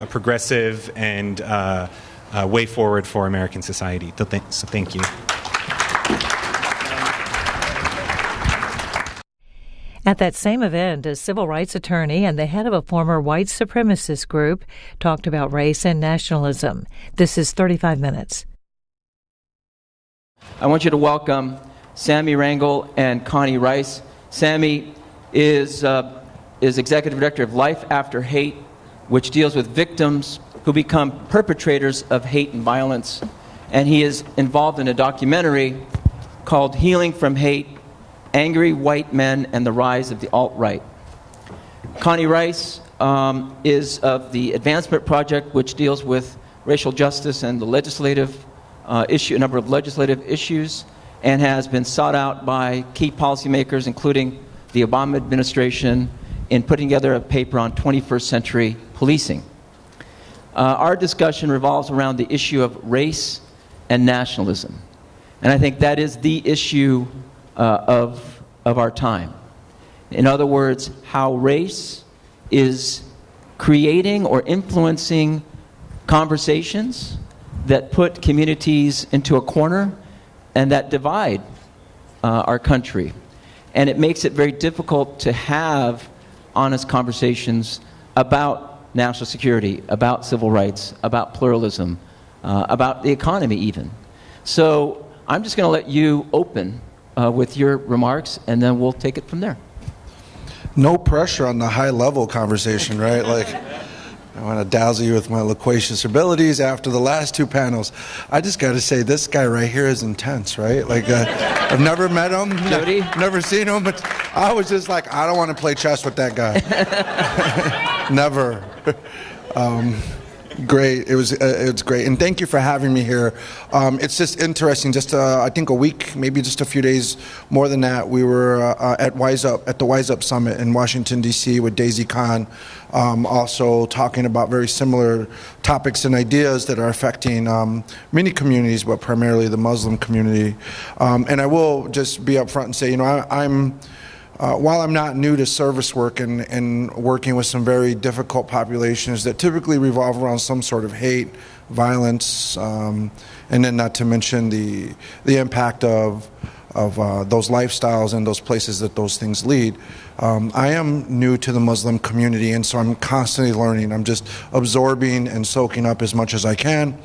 a progressive and way forward for American society. So thank you. At that same event, a civil rights attorney and the head of a former white supremacist group talked about race and nationalism. This is 35 Minutes. I want you to welcome Sammy Rangel and Connie Rice. Sammy is Executive Director of Life After Hate, which deals with victims who become perpetrators of hate and violence. And he is involved in a documentary called Healing from Hate, Angry White Men and the Rise of the Alt-Right. Connie Rice is of the Advancement Project, which deals with racial justice and the legislative a number of legislative issues, and has been sought out by key policymakers, including the Obama administration, in putting together a paper on 21st century policing. Our discussion revolves around the issue of race and nationalism. And I think that is the issue of our time. In other words, how race is creating or influencing conversations that put communities into a corner and that divide our country. And it makes it very difficult to have honest conversations about national security, about civil rights, about pluralism, about the economy even. So I'm just going to let you open with your remarks, and then we'll take it from there. No pressure on the high-level conversation, right? Like, I want to dazzle you with my loquacious abilities after the last two panels. I just got to say, this guy right here is intense, right? Like, I've never met him, never seen him, but I was just like, I don't want to play chess with that guy. Never. Great. It was great, and thank you for having me here. It's just interesting. Just I think a week, maybe just a few days more than that, we were at the Wise Up Summit in Washington D.C. with Daisy Khan, also talking about very similar topics and ideas that are affecting many communities, but primarily the Muslim community. And I will just be upfront and say, I'm. While I'm not new to service work and working with some very difficult populations that typically revolve around some sort of hate, violence, and then not to mention the impact of those lifestyles and those places that those things lead. I am new to the Muslim community, and so I'm constantly learning. I'm just absorbing and soaking up as much as I can,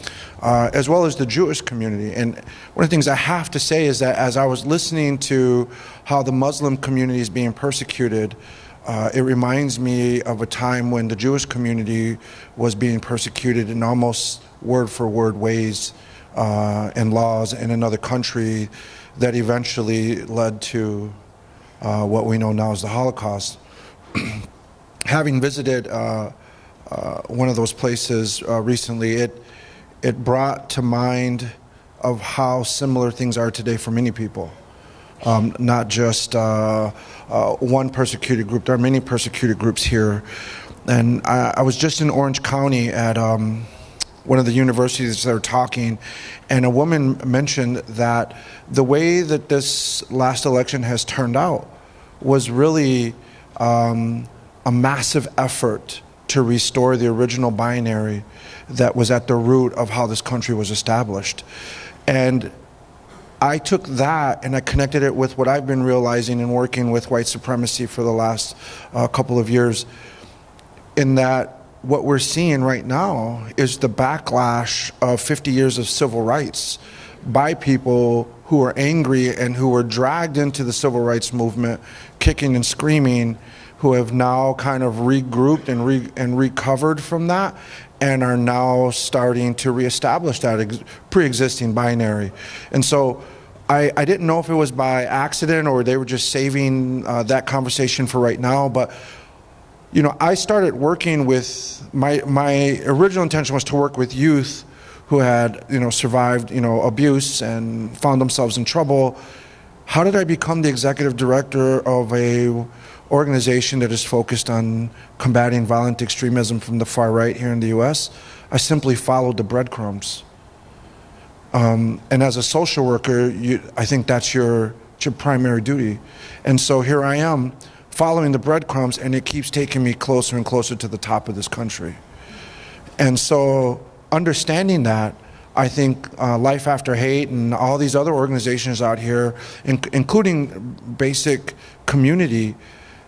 as well as the Jewish community. And one of the things I have to say is that as I was listening to how the Muslim community is being persecuted, it reminds me of a time when the Jewish community was being persecuted in almost word-for-word ways and laws in another country that eventually led to what we know now as the Holocaust. Having visited one of those places recently, it brought to mind of how similar things are today for many people. Not just one persecuted group. There are many persecuted groups here. And I was just in Orange County at one of the universities that were talking, and a woman mentioned that the way that this last election has turned out was really a massive effort to restore the original binary that was at the root of how this country was established. And I took that and I connected it with what I've been realizing in working with white supremacy for the last couple of years, in that what we're seeing right now is the backlash of 50 years of civil rights by people who are angry and who were dragged into the civil rights movement, kicking and screaming, who have now kind of regrouped and recovered from that and are now starting to reestablish that pre-existing binary. And so I didn't know if it was by accident or they were just saving that conversation for right now, but I started working with, my original intention was to work with youth who had, survived, abuse and found themselves in trouble. How did I become the executive director of a organization that is focused on combating violent extremism from the far right here in the U.S.? I simply followed the breadcrumbs. And as a social worker, I think that's your primary duty. And so here I am, following the breadcrumbs, and it keeps taking me closer and closer to the top of this country. And so understanding that, I think Life After Hate and all these other organizations out here, including Basic Community,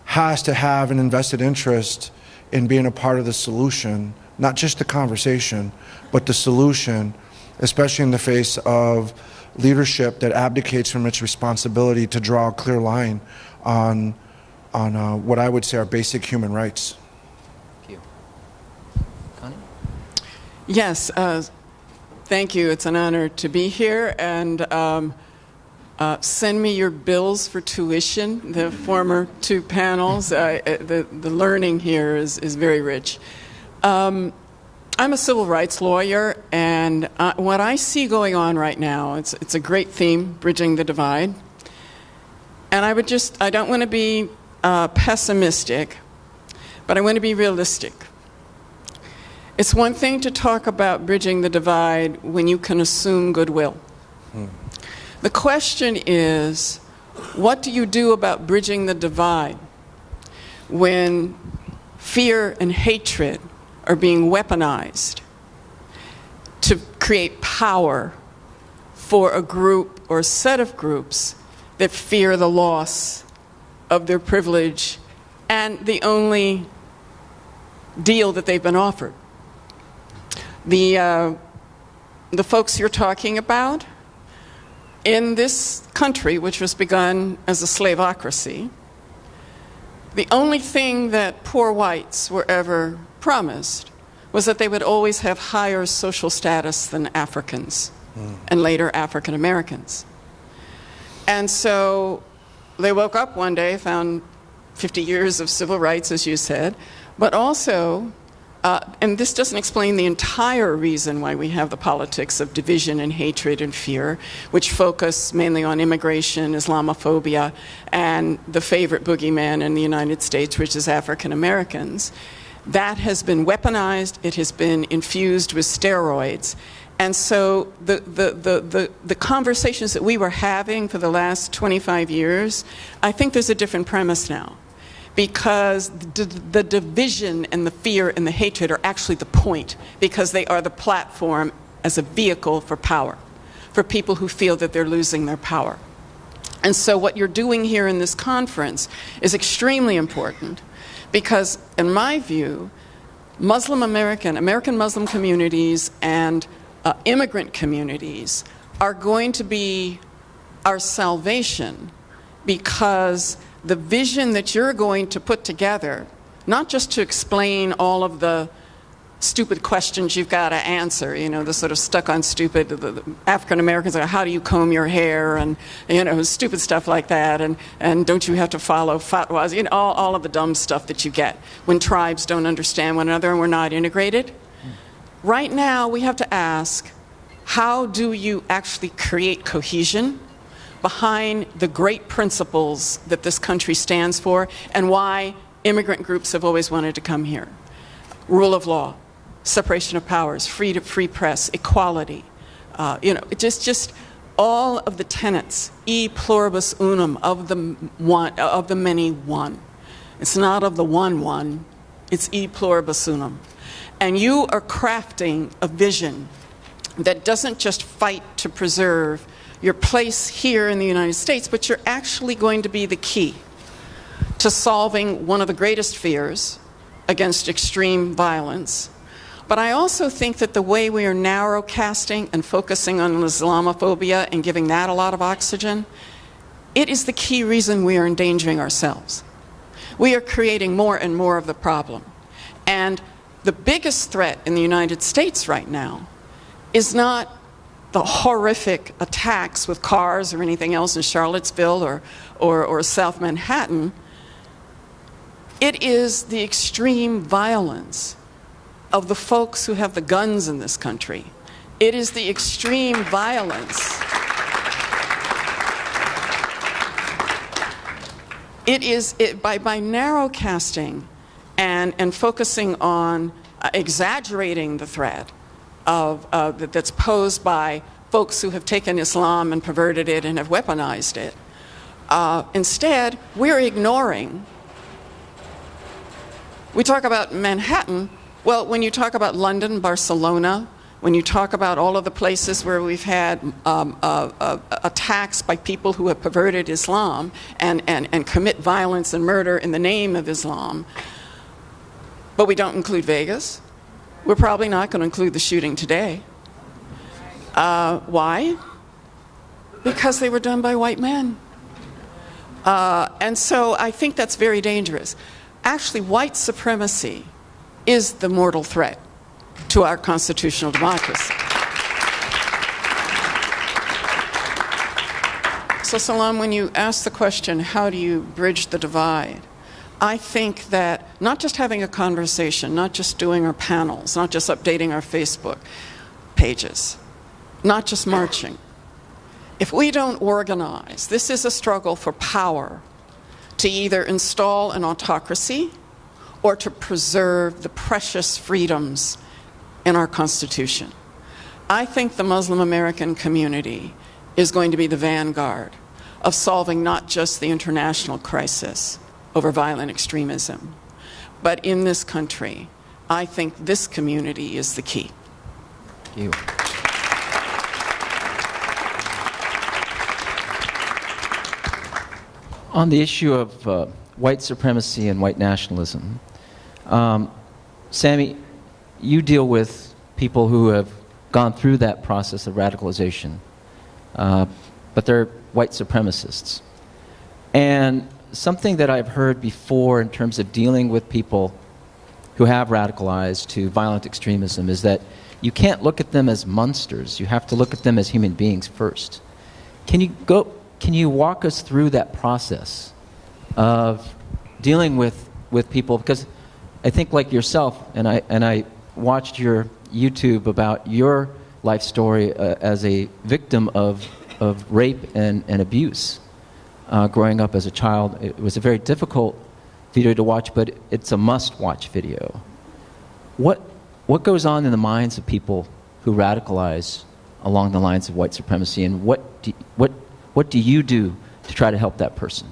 has to have an invested interest in being a part of the solution, not just the conversation, but the solution, especially in the face of leadership that abdicates from its responsibility to draw a clear line on what I would say are basic human rights. Thank you. Connie? Yes, thank you. It's an honor to be here, and send me your bills for tuition. The former two panels, the learning here is very rich. I'm a civil rights lawyer, and what I see going on right now, it's a great theme, bridging the divide. And I don't want to be pessimistic, but I want to be realistic. It's one thing to talk about bridging the divide when you can assume goodwill. The question is, what do you do about bridging the divide when fear and hatred are being weaponized to create power for a group or a set of groups that fear the loss of their privilege and the only deal that they've been offered? The folks you're talking about in this country, which was begun as a slaveocracy, the only thing that poor whites were ever promised was that they would always have higher social status than Africans and later African Americans. And so they woke up one day, found 50 years of civil rights, as you said, but also, and this doesn't explain the entire reason why we have the politics of division and hatred and fear, which focus mainly on immigration, Islamophobia, and the favorite boogeyman in the United States, which is African Americans. That has been weaponized, it has been infused with steroids. And so the conversations that we were having for the last 25 years, I think there's a different premise now. Because the division and the fear and the hatred are actually the point, because they are the platform as a vehicle for power, for people who feel that they're losing their power. And so what you're doing here in this conference is extremely important, because in my view, American Muslim communities and immigrant communities are going to be our salvation, because the vision that you're going to put together, not just to explain all of the stupid questions you've got to answer, you know, the sort of stuck on stupid, the African Americans are, how do you comb your hair, and, you know, stupid stuff like that, and don't you have to follow fatwas, you know, all of the dumb stuff that you get when tribes don't understand one another and we're not integrated. Right now, we have to ask, how do you actually create cohesion behind the great principles that this country stands for, and why immigrant groups have always wanted to come here? Rule of law, separation of powers, free press, equality, you know, just all of the tenets, e pluribus unum, of the many one. It's not of the one, it's e pluribus unum. And you are crafting a vision that doesn't just fight to preserve your place here in the United States, but you're actually going to be the key to solving one of the greatest fears against extreme violence. But I also think that the way we are narrow casting and focusing on Islamophobia and giving that a lot of oxygen, it is the key reason we are endangering ourselves. We are creating more and more of the problem. And the biggest threat in the United States right now is not the horrific attacks with cars or anything else in Charlottesville or South Manhattan. It is the extreme violence of the folks who have the guns in this country. It is the extreme violence. By narrow casting and focusing on exaggerating the threat that's posed by folks who have taken Islam and perverted it and have weaponized it. Instead, we're ignoring. We talk about Manhattan, Well, when you talk about London, Barcelona, when you talk about all of the places where we've had attacks by people who have perverted Islam and commit violence and murder in the name of Islam, but we don't include Vegas, we're probably not going to include the shooting today. Why? Because they were done by white men. And so I think that's very dangerous. Actually, white supremacy is the mortal threat to our constitutional democracy. So, Salam, when you ask the question, how do you bridge the divide? I think that not just having a conversation, not just doing our panels, not just updating our Facebook pages, not just marching. If we don't organize, this is a struggle for power to either install an autocracy or to preserve the precious freedoms in our Constitution. I think the Muslim American community is going to be the vanguard of solving not just the international crisis over violent extremism, but in this country, I think this community is the key. Thank you. On the issue of white supremacy and white nationalism, Sammy, you deal with people who have gone through that process of radicalization, but they're white supremacists. And something that I've heard before in terms of dealing with people who have radicalized to violent extremism is that you can't look at them as monsters. You have to look at them as human beings first. Can you walk us through that process of dealing with people? Because I think, like yourself, and I watched your YouTube about your life story as a victim of rape and abuse growing up as a child. It was a very difficult video to watch, but it's a must-watch video. What goes on in the minds of people who radicalize along the lines of white supremacy, and what do you do to try to help that person?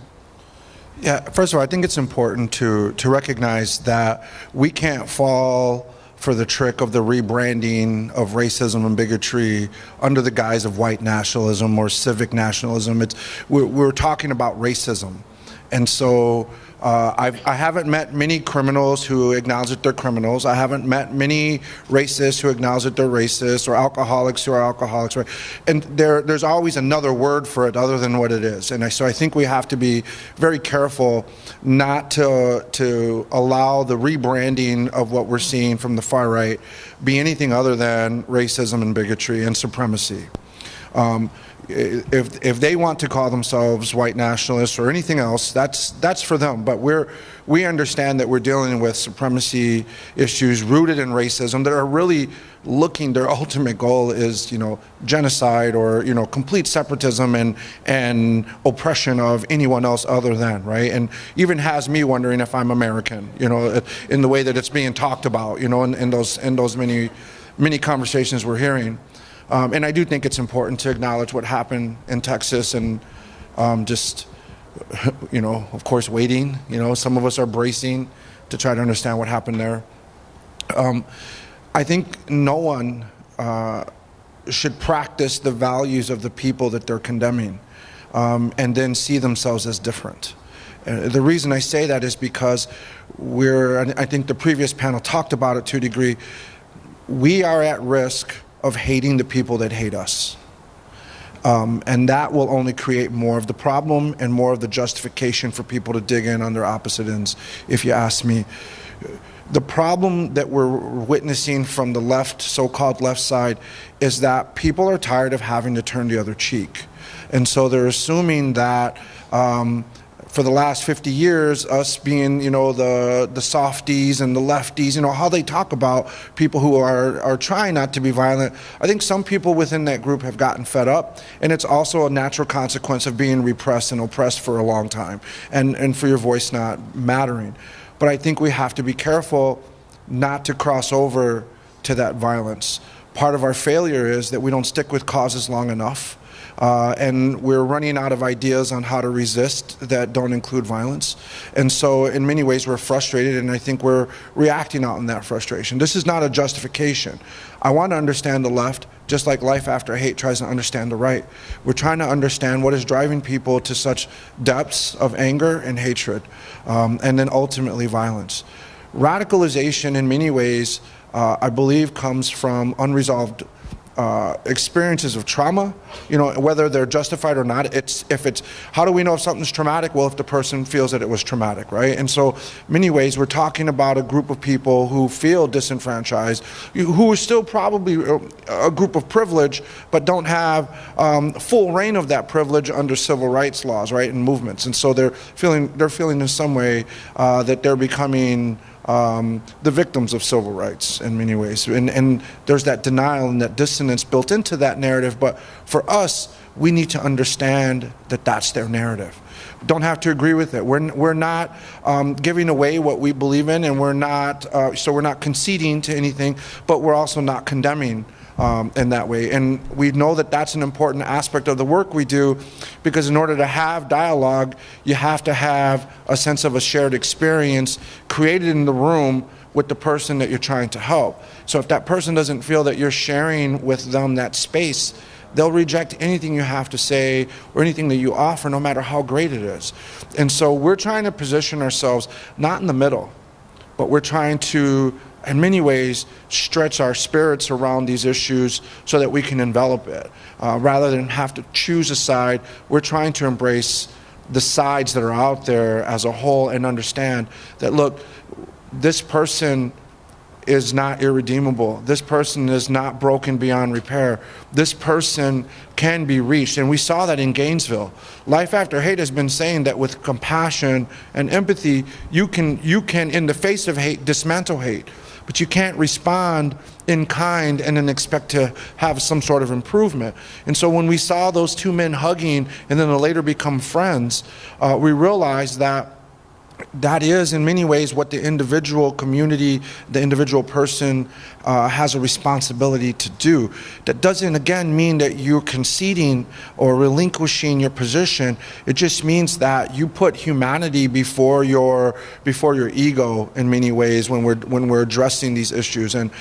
Yeah, first of all, I think it's important to recognize that we can't fall for the trick of the rebranding of racism and bigotry under the guise of white nationalism or civic nationalism. We're talking about racism. And so I haven't met many criminals who acknowledge that they're criminals. I haven't met many racists who acknowledge that they're racist, or alcoholics who are alcoholics. Right? And there's always another word for it other than what it is. And so I think we have to be very careful not to allow the rebranding of what we're seeing from the far right be anything other than racism and bigotry and supremacy. If they want to call themselves white nationalists or anything else, that's for them. But we understand that we're dealing with supremacy issues rooted in racism that are really their ultimate goal is, genocide or, complete separatism and oppression of anyone else other than, right? And even has me wondering if I'm American, in the way that it's being talked about, in those many conversations we're hearing. And I do think it's important to acknowledge what happened in Texas and of course, waiting. Some of us are bracing to try to understand what happened there. I think no one should practice the values of the people that they're condemning and then see themselves as different. The reason I say that is because I think the previous panel talked about it to a degree, we are at risk of hating the people that hate us. And that will only create more of the problem and more of the justification for people to dig in on their opposite ends, if you ask me. The problem that we're witnessing from the left, so-called left side, is that people are tired of having to turn the other cheek. And so they're assuming that for the last 50 years, us being, the softies and the lefties, how they talk about people who are trying not to be violent. I think some people within that group have gotten fed up, and it's also a natural consequence of being repressed and oppressed for a long time, and for your voice not mattering. But I think we have to be careful not to cross over to that violence. Part of our failure is that we don't stick with causes long enough. And we're running out of ideas on how to resist that don't include violence. And so in many ways we're frustrated, and I think we're reacting out in that frustration. This is not a justification. I want to understand the left, just like Life After Hate tries to understand the right. We're trying to understand what is driving people to such depths of anger and hatred, and then ultimately violence. Radicalization in many ways, I believe, comes from unresolved experiences of trauma, whether they're justified or not. How do we know if something's traumatic? Well, if the person feels that it was traumatic, right? And so, many ways, we're talking about a group of people who feel disenfranchised, who are still probably a group of privilege, but don't have full reign of that privilege under civil rights laws, right, and movements. And so they're feeling in some way that they're becoming the victims of civil rights in many ways. And there's that denial and that dissonance built into that narrative. But for us, we need to understand that that's their narrative. We don't have to agree with it. We're not giving away what we believe in, and we're not conceding to anything, but we're also not condemning in that way. And we know that that's an important aspect of the work we do, because in order to have dialogue, you have to have a sense of a shared experience created in the room with the person that you're trying to help. So if that person doesn't feel that you're sharing with them that space, they'll reject anything you have to say or anything that you offer, no matter how great it is. And so we're trying to position ourselves not in the middle, but we're trying to, in many ways, stretch our spirits around these issues so that we can envelop it. Rather than have to choose a side, we're trying to embrace the sides that are out there as a whole and understand that, look, this person is not irredeemable. This person is not broken beyond repair. This person can be reached. And we saw that in Gainesville. Life After Hate has been saying that with compassion and empathy, you can, in the face of hate, dismantle hate. But you can't respond in kind and then expect to have some sort of improvement. And so when we saw those two men hugging and then later become friends, we realized that that is in many ways what the individual community, the individual person has a responsibility to do. That doesn't again mean that you're conceding or relinquishing your position. It just means that you put humanity before your ego in many ways when we're addressing these issues. And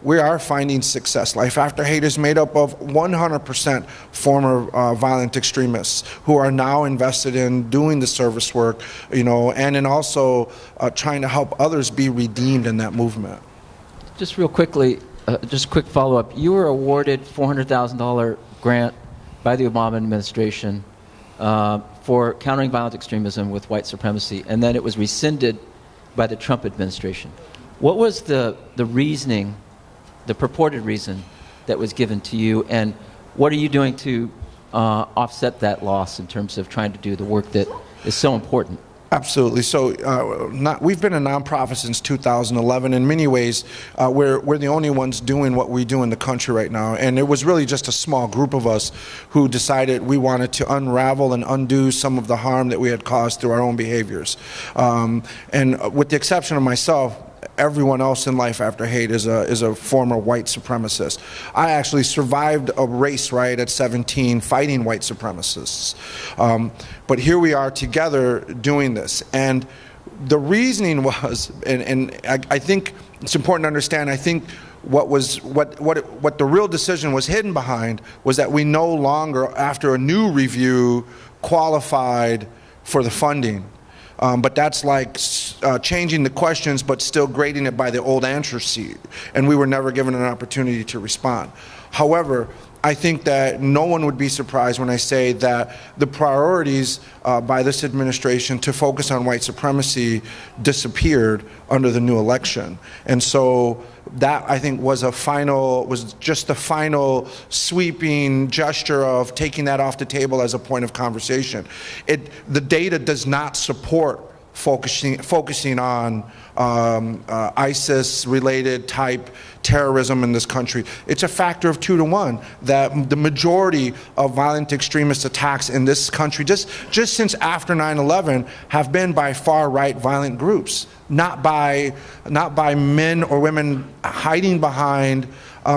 we are finding success. Life After Hate is made up of 100% former violent extremists who are now invested in doing the service work, and in also trying to help others be redeemed in that movement. Just real quickly, just a quick follow-up. You were awarded $400,000 grant by the Obama administration for countering violent extremism with white supremacy, and then it was rescinded by the Trump administration. What was the reasoning, the purported reason that was given to you, and what are you doing to offset that loss in terms of trying to do the work that is so important? Absolutely. So we've been a nonprofit since 2011. In many ways, we're the only ones doing what we do in the country right now. And it was really just a small group of us who decided we wanted to unravel and undo some of the harm that we had caused through our own behaviors. And with the exception of myself, everyone else in Life After Hate is a former white supremacist. I actually survived a race riot at 17 fighting white supremacists. But here we are together doing this. And the reasoning was, and I think it's important to understand, I think what the real decision was hidden behind was that we no longer, after a new review, qualified for the funding. But that's like changing the questions but still grading it by the old answer sheet, and we were never given an opportunity to respond. However, I think that no one would be surprised when I say that the priorities by this administration to focus on white supremacy disappeared under the new election. And so that, I think, was just the final sweeping gesture of taking that off the table as a point of conversation. The data does not support focusing on ISIS-related type terrorism in this country. It's a factor of 2 to 1 that the majority of violent extremist attacks in this country, just since after 9/11, have been by far-right violent groups, not by men or women hiding behind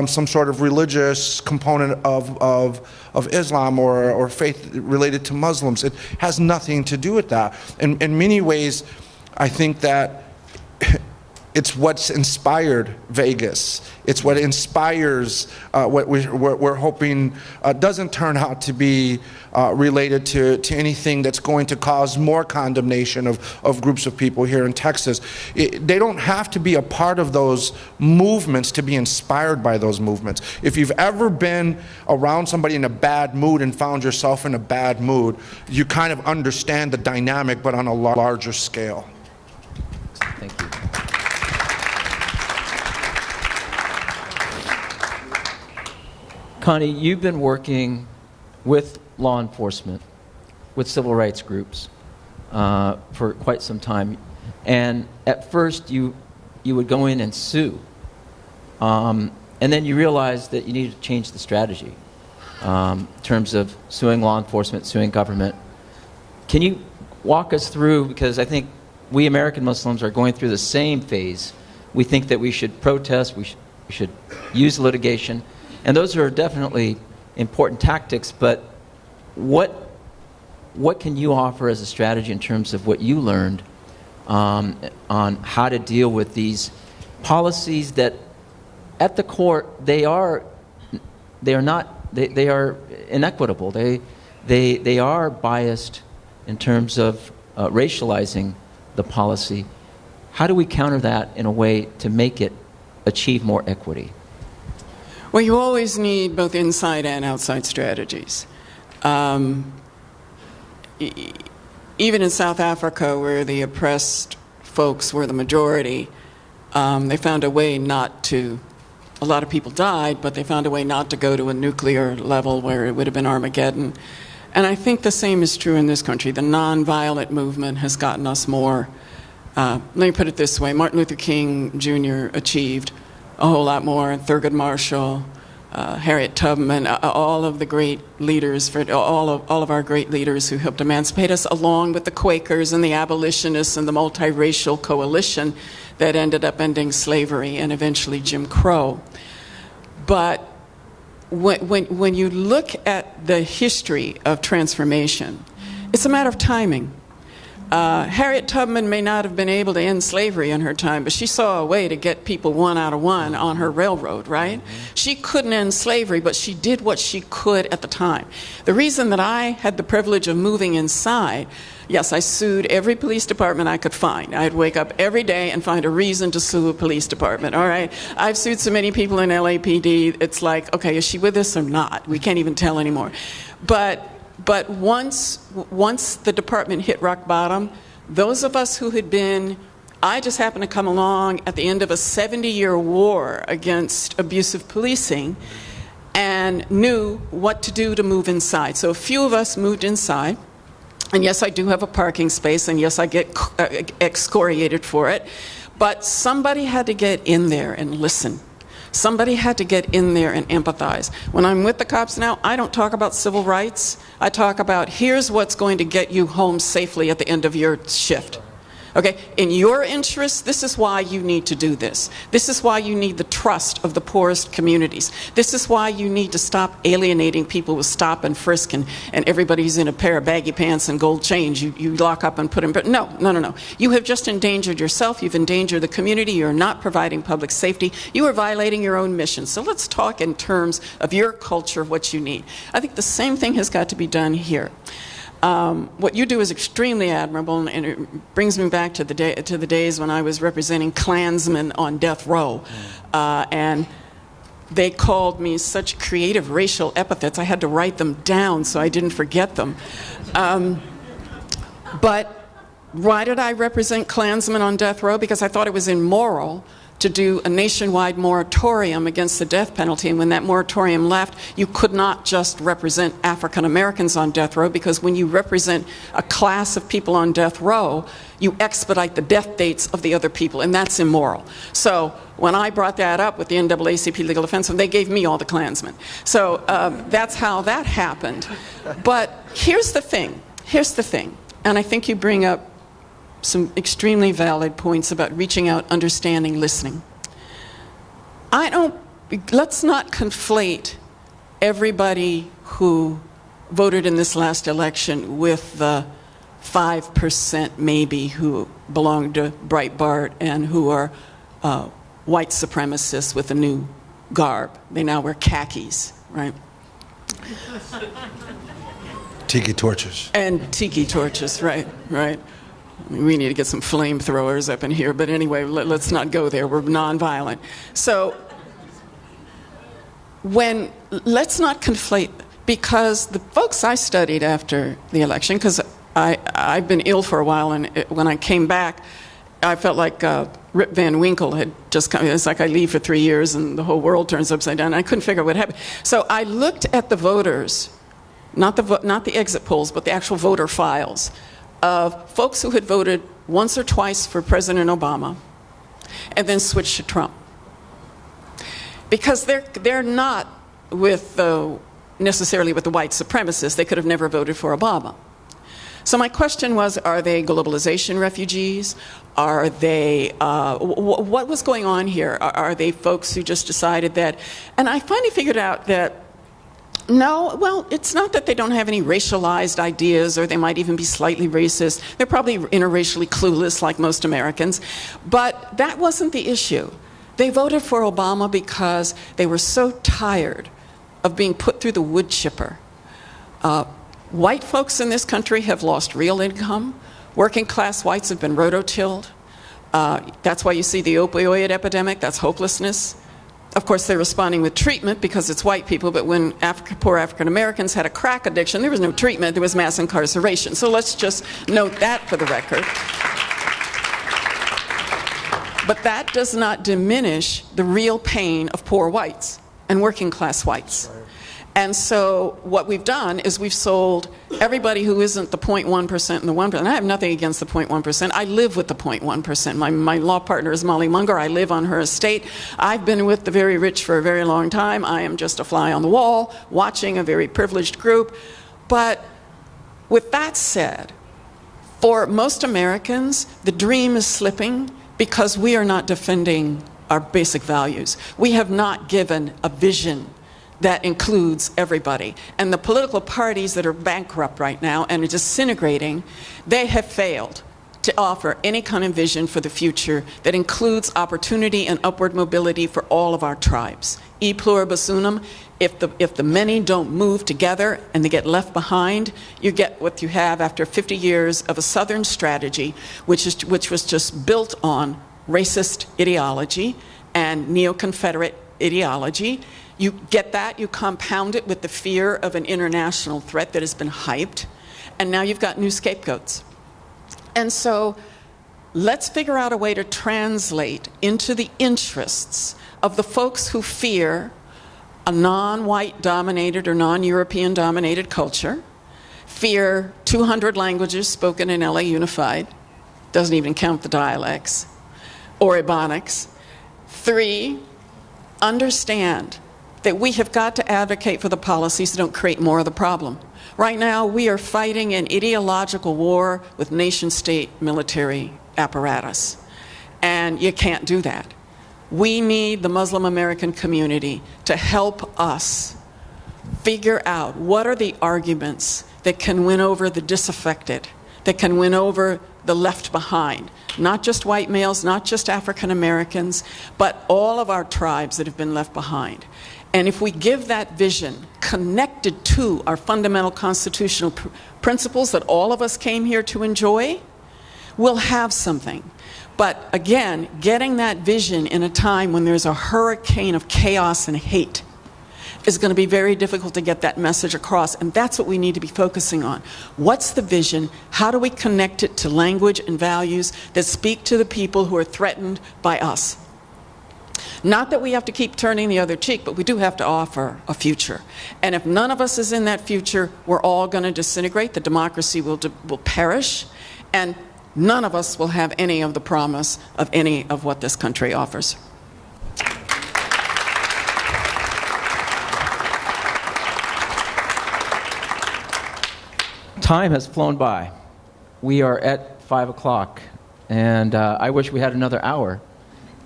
some sort of religious component of Islam or faith related to Muslims. It has nothing to do with that. In many ways, I think that it's what's inspired Vegas. It's what inspires what we're hoping doesn't turn out to be related to anything that's going to cause more condemnation of groups of people here in Texas. They don't have to be a part of those movements to be inspired by those movements. If you've ever been around somebody in a bad mood and found yourself in a bad mood, you kind of understand the dynamic, but on a larger scale. Thank you. Connie, you've been working with law enforcement, with civil rights groups for quite some time. And at first you would go in and sue. And then you realized that you needed to change the strategy in terms of suing law enforcement, suing government. Can you walk us through, because I think we American Muslims are going through the same phase. We think that we should protest, we should use litigation. And those are definitely important tactics, but what can you offer as a strategy in terms of what you learned on how to deal with these policies that at the core they are inequitable. They are biased in terms of racializing the policy. How do we counter that in a way to make it achieve more equity? Well, you always need both inside and outside strategies. Even in South Africa, where the oppressed folks were the majority, they found a way not to, a lot of people died, but they found a way not to go to a nuclear level where it would have been Armageddon. And I think the same is true in this country. The nonviolent movement has gotten us more. Let me put it this way. Martin Luther King Jr. achieved a whole lot more, and Thurgood Marshall, Harriet Tubman, all of the great leaders, all of our great leaders who helped emancipate us, along with the Quakers and the abolitionists and the multiracial coalition that ended up ending slavery and eventually Jim Crow. But when you look at the history of transformation, it's a matter of timing. Harriet Tubman may not have been able to end slavery in her time, but she saw a way to get people one out of one on her railroad, right? Mm-hmm. She couldn't end slavery, but she did what she could at the time. The reason that I had the privilege of moving inside, yes, I sued every police department I could find. I'd wake up every day and find a reason to sue a police department, all right? I've sued so many people in LAPD, it's like, okay, is she with us or not? We can't even tell anymore. But once the department hit rock bottom, those of us who had been, I just happened to come along at the end of a 70-year war against abusive policing and knew what to do to move inside. So a few of us moved inside. And yes, I do have a parking space, and yes, I get excoriated for it. But somebody had to get in there and listen. Somebody had to get in there and empathize. When I'm with the cops now, I don't talk about civil rights. I talk about, here's what's going to get you home safely at the end of your shift. Okay, in your interest, this is why you need to do this. This is why you need the trust of the poorest communities. This is why you need to stop alienating people with stop and frisk and everybody's in a pair of baggy pants and gold chains. You lock up and put them, but no. You have just endangered yourself. You've endangered the community. You're not providing public safety. You are violating your own mission. So let's talk in terms of your culture, what you need. I think the same thing has got to be done here. What you do is extremely admirable, and it brings me back to the days when I was representing Klansmen on death row, and they called me such creative racial epithets. I had to write them down so I didn't forget them. But why did I represent Klansmen on death row? Because I thought it was immoral to do a nationwide moratorium against the death penalty. And when that moratorium left, you could not just represent African Americans on death row, because when you represent a class of people on death row, you expedite the death dates of the other people, and that's immoral. So when I brought that up with the NAACP Legal Defense Fund, they gave me all the Klansmen. So that's how that happened. But here's the thing, and I think you bring up some extremely valid points about reaching out, understanding, listening. Let's not conflate everybody who voted in this last election with the 5% maybe who belong to Breitbart and who are white supremacists with a new garb. They now wear khakis, right? Tiki torches. And tiki torches, right. We need to get some flamethrowers up in here, but anyway, let's not go there. We're nonviolent. So let's not conflate, because the folks I studied after the election, because I've been ill for a while, and when I came back, I felt like Rip Van Winkle had just come. It's like I leave for 3 years and the whole world turns upside down. I couldn't figure out what happened. So I looked at the voters, not the exit polls, but the actual voter files of folks who had voted once or twice for President Obama and then switched to Trump. Because they're not necessarily with the white supremacists. They could have never voted for Obama. So my question was, are they globalization refugees? Are they, what was going on here? Are they folks who just decided that? And I finally figured out that no, well, it's not that they don't have any racialized ideas, or they might even be slightly racist. They're probably interracially clueless like most Americans. But that wasn't the issue. They voted for Obama because they were so tired of being put through the wood chipper. White folks in this country have lost real income. Working class whites have been rototilled. That's why you see the opioid epidemic. That's hopelessness. Of course, they're responding with treatment because it's white people, but when poor African Americans had a crack addiction, there was no treatment, there was mass incarceration. So let's just note that for the record. But that does not diminish the real pain of poor whites and working class whites. And so what we've done is we've sold everybody who isn't the 0.1% and the 1%. And I have nothing against the 0.1%. I live with the 0.1%. My law partner is Molly Munger. I live on her estate. I've been with the very rich for a very long time. I am just a fly on the wall, watching a very privileged group. But with that said, for most Americans, the dream is slipping because we are not defending our basic values. We have not given a vision that includes everybody. And the political parties that are bankrupt right now and are disintegrating, they have failed to offer any kind of vision for the future that includes opportunity and upward mobility for all of our tribes. E pluribus unum, if the many don't move together and they get left behind, you get what you have after 50 years of a Southern strategy, which was just built on racist ideology and neo-Confederate ideology. You get that, you compound it with the fear of an international threat that has been hyped, and now you've got new scapegoats. And so let's figure out a way to translate into the interests of the folks who fear a non-white dominated or non-European dominated culture, fear 200 languages spoken in LA Unified, doesn't even count the dialects, or Ebonics. 3, understand that we have got to advocate for the policies that don't create more of the problem. Right now, we are fighting an ideological war with nation-state military apparatus, and you can't do that. We need the Muslim American community to help us figure out what are the arguments that can win over the disaffected, that can win over the left behind. Not just white males, not just African Americans, but all of our tribes that have been left behind. And if we give that vision connected to our fundamental constitutional principles that all of us came here to enjoy, we'll have something. But again, getting that vision in a time when there's a hurricane of chaos and hate is going to be very difficult to get that message across, and that's what we need to be focusing on. What's the vision? How do we connect it to language and values that speak to the people who are threatened by us? Not that we have to keep turning the other cheek, but we do have to offer a future. And if none of us is in that future, we're all going to disintegrate. The democracy will perish, and none of us will have any of the promise of any of what this country offers. Time has flown by. We are at 5 o'clock, and I wish we had another hour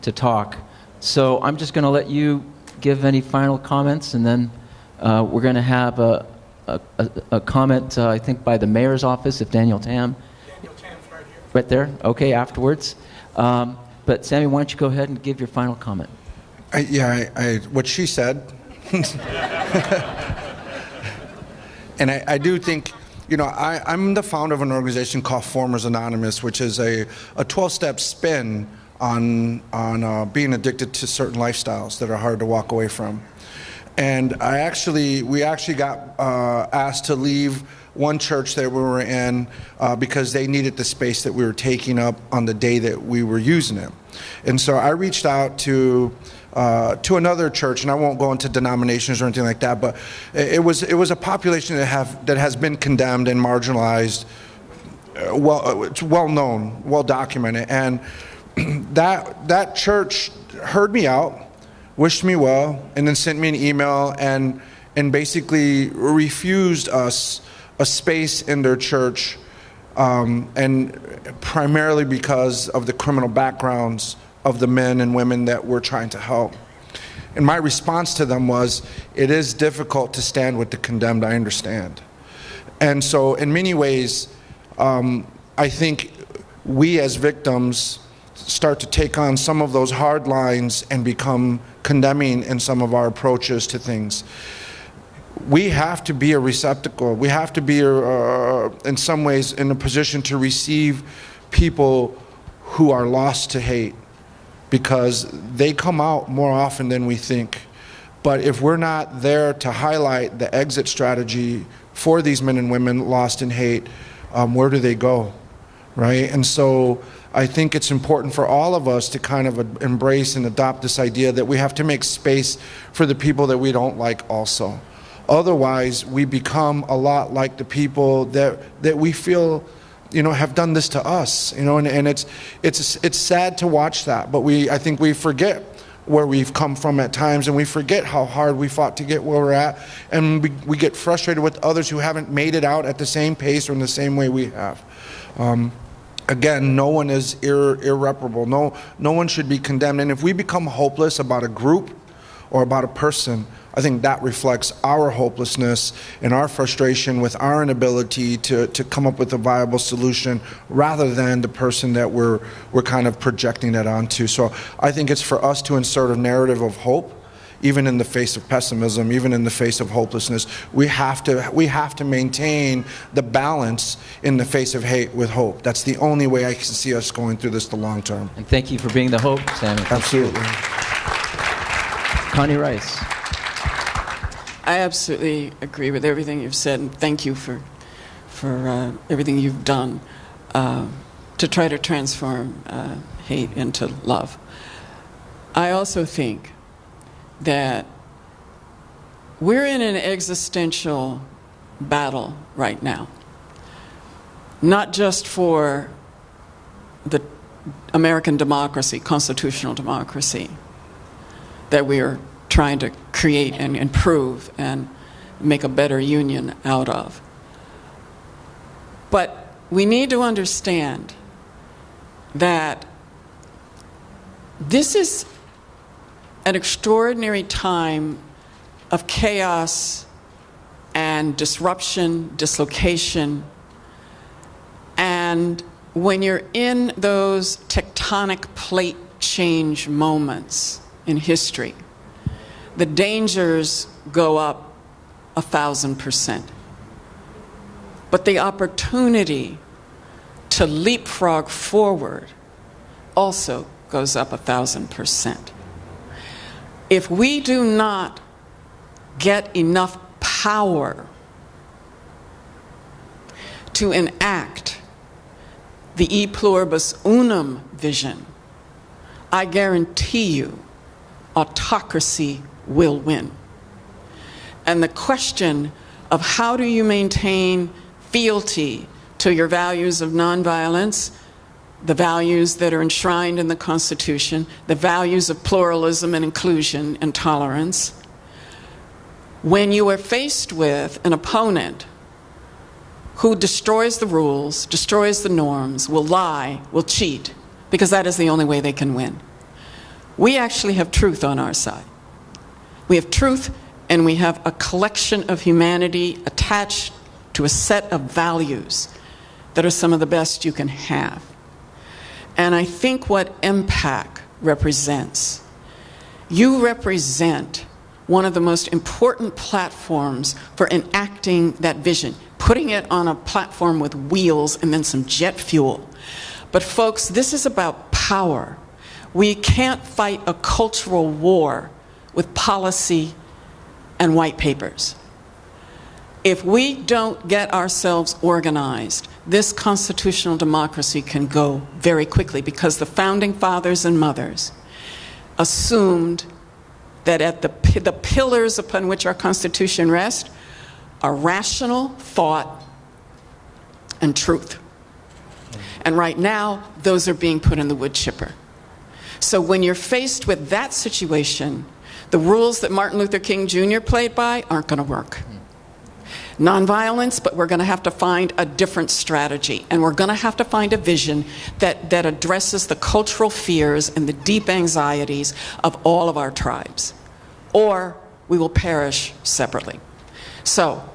to talk. So I'm just going to let you give any final comments, and then we're going to have a comment, I think, by the mayor's office, if Daniel Tam. Daniel Tam's right here. Right there? Okay, afterwards. But Sammy, why don't you go ahead and give your final comment? What she said. And I do think, you know, I'm the founder of an organization called Formers Anonymous, which is a 12-step spin on being addicted to certain lifestyles that are hard to walk away from. And we actually got asked to leave one church that we were in because they needed the space that we were taking up on the day that we were using it. And so I reached out to another church, and I won't go into denominations or anything like that, but it was a population that has been condemned and marginalized, it's well known, well documented, and that church heard me out, wished me well, and then sent me an email and basically refused us a space in their church, and primarily because of the criminal backgrounds of the men and women that we're trying to help. And my response to them was, it is difficult to stand with the condemned, I understand. And so in many ways, I think we as victims start to take on some of those hard lines and become condemning in some of our approaches to things. We have to be a receptacle. We have to be, in some ways, in a position to receive people who are lost to hate, because they come out more often than we think. But if we're not there to highlight the exit strategy for these men and women lost in hate, where do they go, right? And so I think it's important for all of us to kind of embrace and adopt this idea that we have to make space for the people that we don't like also. Otherwise, we become a lot like the people that we feel, you know, have done this to us, you know, and it's sad to watch that, but I think we forget where we've come from at times, and we forget how hard we fought to get where we're at, and we get frustrated with others who haven't made it out at the same pace or in the same way we have. Again, no one is irreparable. No one should be condemned, and if we become hopeless about a group or about a person, I think that reflects our hopelessness and our frustration with our inability to come up with a viable solution, rather than the person that we're kind of projecting that onto. So I think it's for us to insert a narrative of hope, even in the face of pessimism, even in the face of hopelessness. We have to maintain the balance in the face of hate with hope. That's the only way I can see us going through this the long term. And thank you for being the hope, Sammy. Absolutely. Connie Rice. I absolutely agree with everything you've said, and thank you for everything you've done to try to transform hate into love. I also think that we're in an existential battle right now, not just for the American democracy, constitutional democracy, that we are trying to create and improve and make a better union out of. But we need to understand that this is an extraordinary time of chaos and disruption, dislocation, and when you're in those tectonic plate change moments in history, the dangers go up 1,000%. But the opportunity to leapfrog forward also goes up 1,000%. If we do not get enough power to enact the e pluribus unum vision, I guarantee you autocracy will win. And the question of how do you maintain fealty to your values of nonviolence, the values that are enshrined in the Constitution, the values of pluralism and inclusion and tolerance, when you are faced with an opponent who destroys the rules, destroys the norms, will lie, will cheat, because that is the only way they can win. We actually have truth on our side. We have truth, and we have a collection of humanity attached to a set of values that are some of the best you can have. And I think what MPAC represents, you represent one of the most important platforms for enacting that vision, putting it on a platform with wheels and then some jet fuel. But folks, this is about power. We can't fight a cultural war with policy and white papers. If we don't get ourselves organized, this constitutional democracy can go very quickly, because the founding fathers and mothers assumed that at the pillars upon which our Constitution rests are rational thought and truth. And right now, those are being put in the wood chipper. So when you're faced with that situation, the rules that Martin Luther King Jr. played by aren't going to work. Nonviolence, but we're going to have to find a different strategy, and we're going to have to find a vision that addresses the cultural fears and the deep anxieties of all of our tribes, or we will perish separately. So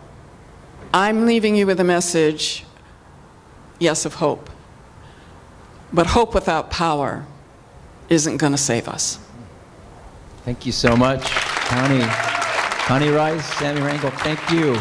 I'm leaving you with a message, yes, of hope, but hope without power isn't going to save us. Thank you so much, Connie. Connie Rice, Sammy Rangel, thank you.